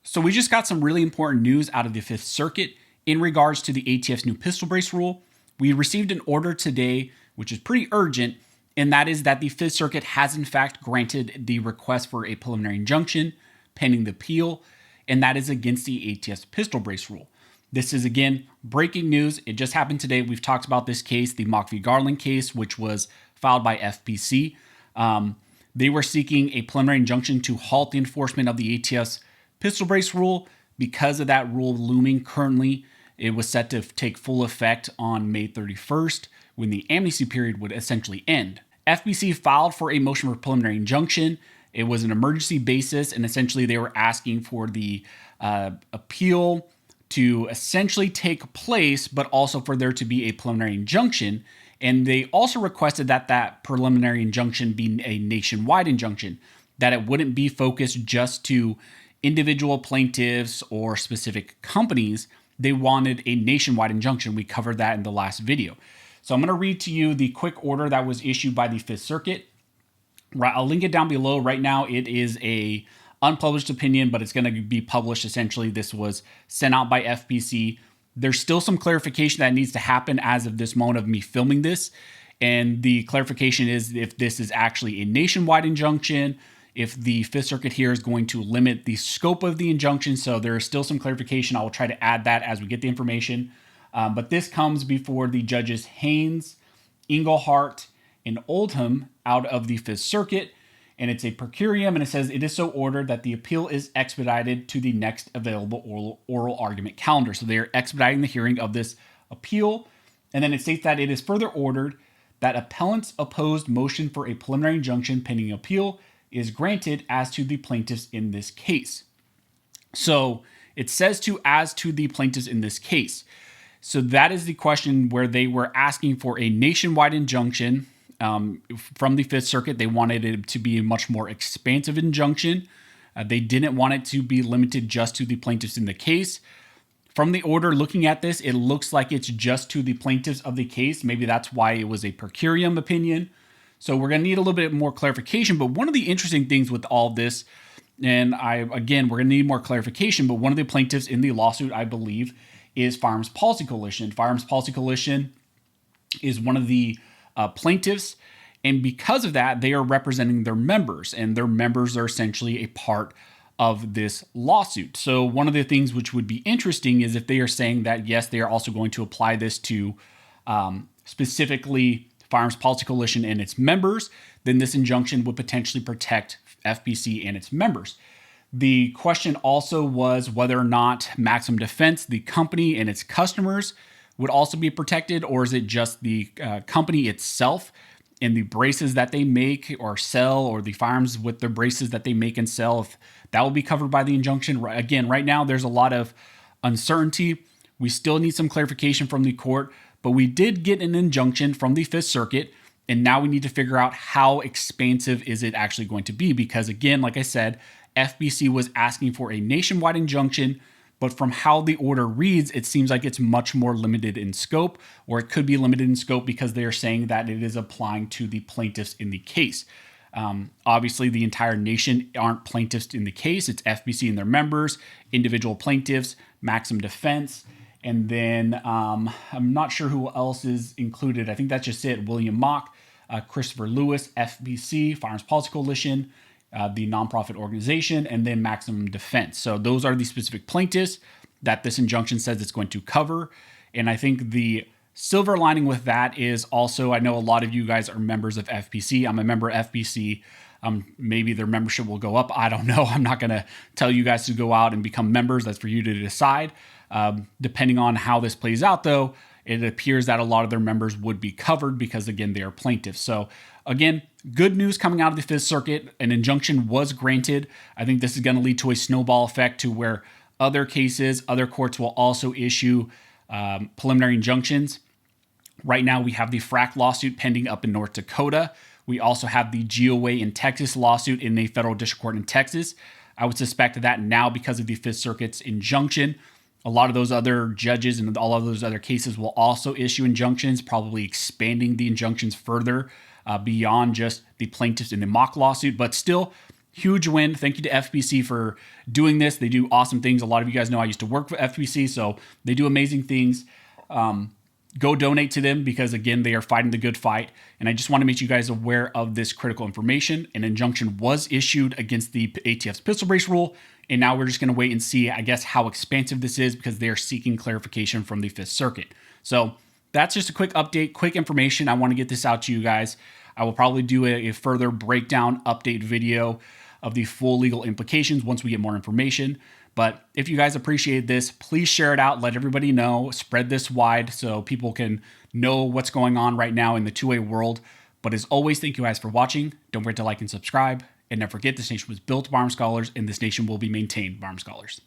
So we just got some really important news out of the Fifth Circuit in regards to the ATF's new pistol brace rule. We received an order today, which is pretty urgent, and that is that the Fifth Circuit has in fact granted the request for a preliminary injunction pending the appeal, and that is against the ATF's pistol brace rule. This is, again, breaking news. It just happened today. We've talked about this case, the Mock v. Garland case, which was filed by FPC. They were seeking a preliminary injunction to halt the enforcement of the ATF's pistol brace rule. Because of that rule looming currently, it was set to take full effect on May 31st, when the amnesty period would essentially end. FPC filed for a motion for preliminary injunction. It was an emergency basis, and essentially they were asking for the appeal to essentially take place, but also for there to be a preliminary injunction. And they also requested that that preliminary injunction be a nationwide injunction, that it wouldn't be focused just to individual plaintiffs or specific companies. They wanted a nationwide injunction. We covered that in the last video. So I'm going to read to you the quick order that was issued by the Fifth Circuit. I'll link it down below. Right now it is a unpublished opinion, but it's going to be published. Essentially, this was sent out by FPC. There's still some clarification that needs to happen as of this moment of me filming this. And the clarification is if this is actually a nationwide injunction, if the Fifth Circuit here is going to limit the scope of the injunction. So there is still some clarification. I will try to add that as we get the information. But this comes before the judges Haynes, Engelhardt, and Oldham out of the Fifth Circuit. And it's a per curiam, and it says it is so ordered that the appeal is expedited to the next available oral argument calendar. So they are expediting the hearing of this appeal. And then it states that it is further ordered that appellant's opposed motion for a preliminary injunction pending appeal is granted as to the plaintiffs in this case. So it says as to the plaintiffs in this case. So that is the question where they were asking for a nationwide injunction. From the Fifth Circuit, they wanted it to be a much more expansive injunction. They didn't want it to be limited just to the plaintiffs in the case. From the order, looking at this, it looks like it's just to the plaintiffs of the case. Maybe that's why it was a per curiam opinion. So we're going to need a little bit more clarification. But one of the interesting things with all this, and we're going to need more clarification, but one of the plaintiffs in the lawsuit, I believe, is Firearms Policy Coalition. Firearms Policy Coalition is one of the plaintiffs, and because of that, they are representing their members, and their members are essentially a part of this lawsuit. So one of the things which would be interesting is if they are saying that, yes, they are also going to apply this to specifically Firearms Policy Coalition and its members, then this injunction would potentially protect FPC and its members. The question also was whether or not Maxim Defense, the company and its customers, would also be protected, or is it just the company itself and the braces that they make or sell, or the firearms with the braces that they make and sell, if that will be covered by the injunction? Again, right now there's a lot of uncertainty. We still need some clarification from the court, but we did get an injunction from the Fifth Circuit, and now we need to figure out how expansive is it actually going to be, because again, like I said, FBC was asking for a nationwide injunction, but from how the order reads, it seems like it's much more limited in scope, or it could be limited in scope because they are saying that it is applying to the plaintiffs in the case. Obviously, the entire nation aren't plaintiffs in the case. It's FBC and their members, individual plaintiffs, Maxim Defense, and then I'm not sure who else is included. I think that's just it. William Mock, Christopher Lewis, FBC, Firearms Policy Coalition, the nonprofit organization, and then Maximum Defense. So those are the specific plaintiffs that this injunction says it's going to cover. And I think the silver lining with that is also, I know a lot of you guys are members of FPC. I'm a member of FPC. Maybe their membership will go up. I don't know. I'm not going to tell you guys to go out and become members. That's for you to decide. Depending on how this plays out, though, it appears that a lot of their members would be covered because, again, they are plaintiffs. So again, good news coming out of the Fifth Circuit. An injunction was granted. I think this is going to lead to a snowball effect to where other cases, other courts will also issue preliminary injunctions. Right now, we have the FRAC lawsuit pending up in North Dakota. We also have the GOA in Texas lawsuit in a federal district court in Texas. I would suspect that now, because of the Fifth Circuit's injunction, a lot of those other judges and all of those other cases will also issue injunctions, probably expanding the injunctions further beyond just the plaintiffs in the mock lawsuit. But still, huge win. Thank you to FBC for doing this. They do awesome things. A lot of you guys know I used to work for FBC, so they do amazing things. Go donate to them because, again, they are fighting the good fight. And I just want to make you guys aware of this critical information. An injunction was issued against the ATF's pistol brace rule. And now we're just going to wait and see, I guess, how expansive this is because they are seeking clarification from the Fifth Circuit. So that's just a quick update, quick information. I want to get this out to you guys. I will probably do a further breakdown update video of the full legal implications once we get more information. But if you guys appreciate this, please share it out. Let everybody know. Spread this wide so people can know what's going on right now in the two-way world. But as always, thank you guys for watching. Don't forget to like and subscribe. And never forget, this nation was built by armed scholars, and this nation will be maintained by armed scholars.